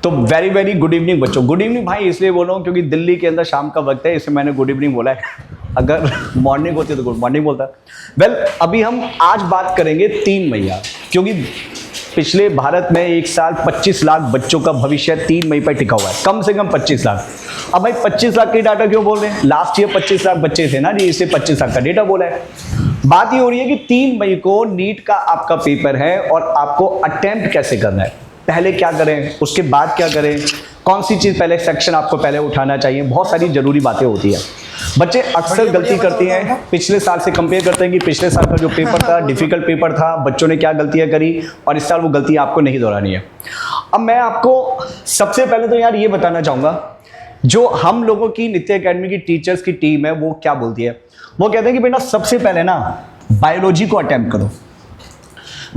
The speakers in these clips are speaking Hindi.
तो वेरी वेरी गुड इवनिंग बच्चों। गुड इवनिंग भाई इसलिए बोल रहा हूँ क्योंकि दिल्ली के अंदर शाम का वक्त है, इसलिए मैंने गुड इवनिंग बोला है। अगर मॉर्निंग होती तो गुड मॉर्निंग बोलता। वेल अभी हम आज बात करेंगे 3 मई, क्योंकि पिछले भारत में एक साल 25 लाख बच्चों का भविष्य 3 मई पर टिका हुआ है, कम से कम 25 लाख। अब भाई 25 लाख की डाटा क्यों बोल रहे हैं? लास्ट ईयर 25 लाख बच्चे थे ना जी, इससे 25 लाख का डेटा बोला है। बात ये हो रही है कि 3 मई को नीट का आपका पेपर है और आपको अटेम्प्ट कैसे करना है, पहले क्या करें, उसके बाद क्या करें, कौन सी चीज़ पहले सेक्शन आपको पहले उठाना चाहिए, बहुत सारी जरूरी बातें होती है। बच्चे अक्सर गलती करती हैं, पिछले साल से कंपेयर करते हैं कि पिछले साल का जो पेपर था डिफिकल्ट पेपर था, बच्चों ने क्या गलतियां करी और इस साल वो गलतियां आपको नहीं दोहरानी है। अब मैं आपको सबसे पहले तो यार ये बताना चाहूँगा, जो हम लोगों की नित्य एकेडमी की टीचर्स की टीम है वो क्या बोलती है, वो कहते हैं कि बेटा सबसे पहले ना बायोलॉजी को अटेम्प्ट करो।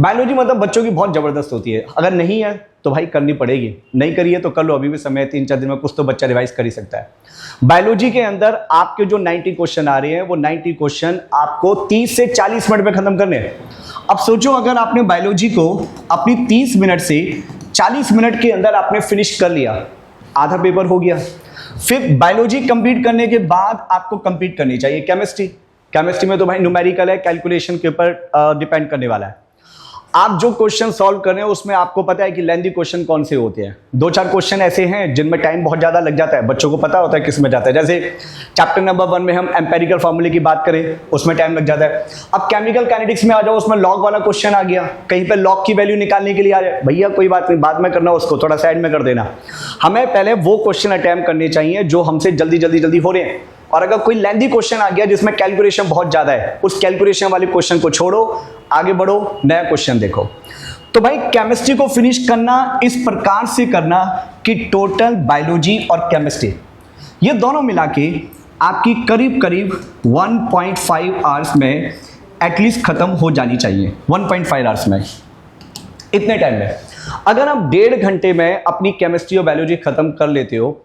बायोलॉजी मतलब बच्चों की बहुत ज़बरदस्त होती है, अगर नहीं है तो भाई करनी पड़ेगी, नहीं करी है तो कर लो, अभी भी समय है, 3-4 दिन में कुछ तो बच्चा रिवाइज कर ही सकता है। बायोलॉजी के अंदर आपके जो 90 क्वेश्चन आ रहे हैं वो 90 क्वेश्चन आपको 30 से 40 मिनट में खत्म करने हैं। अब सोचो अगर आपने बायोलॉजी को अपनी 30 मिनट से 40 मिनट के अंदर आपने फिनिश कर लिया, आधा पेपर हो गया। फिर बायोलॉजी कंप्लीट करने के बाद आपको कंप्लीट करनी चाहिए केमिस्ट्री। केमिस्ट्री में तो भाई न्यूमेरिकल है, कैलकुलेशन के ऊपर डिपेंड करने वाला है। आप जो क्वेश्चन सॉल्व कर रहे हैं उसमें आपको पता है कि लेंथी क्वेश्चन कौन से होते हैं। 2-4 क्वेश्चन ऐसे हैं जिनमें टाइम बहुत ज़्यादा लग जाता है, बच्चों को पता होता है किस में जाता है। जैसे चैप्टर नंबर 1 में हम एम्पेरिकल फार्मूले की बात करें, उसमें टाइम लग जाता है। अब केमिकल काइनेटिक्स में आ जाओ, उसमें लॉग वाला क्वेश्चन आ गया, कहीं पर लॉग की वैल्यू निकालने के लिए आ जाए, भैया कोई बात नहीं, बाद में करना, उसको थोड़ा साइड में कर देना। हमें पहले वो क्वेश्चन अटेम्प्ट करने चाहिए जो हमसे जल्दी हो रहे हैं। और अगर कोई लेंथी क्वेश्चन आ गया जिसमें कैलकुलेशन बहुत ज़्यादा है, उस कैलकुलेशन वाले क्वेश्चन को छोड़ो, आगे बढ़ो, नया क्वेश्चन देखो। तो भाई केमिस्ट्री को फिनिश करना इस प्रकार से करना कि टोटल बायोलॉजी और केमिस्ट्री ये दोनों मिला के आपकी करीब 1.5 आवर्स में एटलीस्ट खत्म हो जानी चाहिए। 1.5 आवर्स में, इतने टाइम में अगर आप 1.5 घंटे में अपनी केमिस्ट्री और बायोलॉजी खत्म कर लेते हो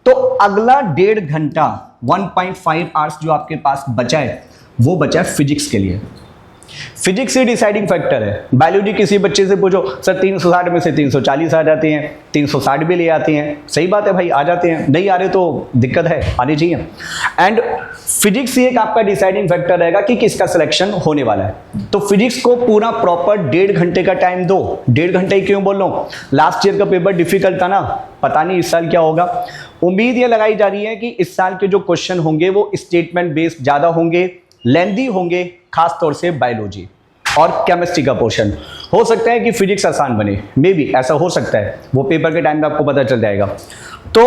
तो अगला 1.5 घंटा 1.5 आवर्स जो आपके पास बचा है वो बचा है फिजिक्स के लिए। फिजिक्स ही डिसाइडिंग फैक्टर है। बायोलॉजी किसी बच्चे से पूछो, सर 360 में से 340 आ जाते हैं, 360 भी ले आते हैं, सही बात है भाई, आ जाते हैं, नहीं आ रहे तो दिक्कत है, आने चाहिए। एंड फिजिक्स ही एक आपका डिसाइडिंग फैक्टर रहेगा कि किसका सिलेक्शन होने वाला है। तो फिजिक्स को पूरा प्रॉपर 1.5 घंटे का टाइम दो। 1.5 घंटे ही क्यों बोल रहा हूँ, लास्ट ईयर का पेपर डिफिकल्ट था ना, पता नहीं इस साल क्या होगा। उम्मीद ये लगाई जा रही है कि इस साल के जो क्वेश्चन होंगे वो स्टेटमेंट बेस्ड ज़्यादा होंगे, लेंथी होंगे, खास तौर से बायोलॉजी और केमिस्ट्री का पोर्शन। हो सकता है कि फिजिक्स आसान बने, मे बी ऐसा हो सकता है, वो पेपर के टाइम पे आपको पता चल जाएगा। तो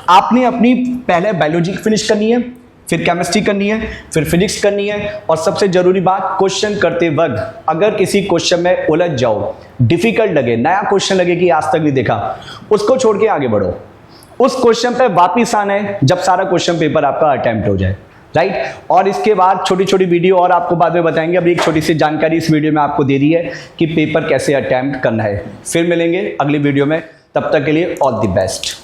आपने अपनी पहले बायोलॉजी फिनिश करनी है, फिर केमिस्ट्री करनी है, फिर फिजिक्स करनी है, और सबसे जरूरी बात, क्वेश्चन करते वक्त अगर किसी क्वेश्चन में उलझ जाओ, डिफिकल्ट लगे, नया क्वेश्चन लगे कि आज तक नहीं देखा, उसको छोड़ के आगे बढ़ो। उस क्वेश्चन पे वापिस आना है जब सारा क्वेश्चन पेपर आपका अटेम्प्ट हो जाए, राइट। और इसके बाद छोटी छोटी वीडियो और आपको बाद में बताएंगे। अभी एक छोटी सी जानकारी इस वीडियो में आपको दे दी है कि पेपर कैसे अटेम्प्ट करना है। फिर मिलेंगे अगली वीडियो में, तब तक के लिए ऑल द बेस्ट।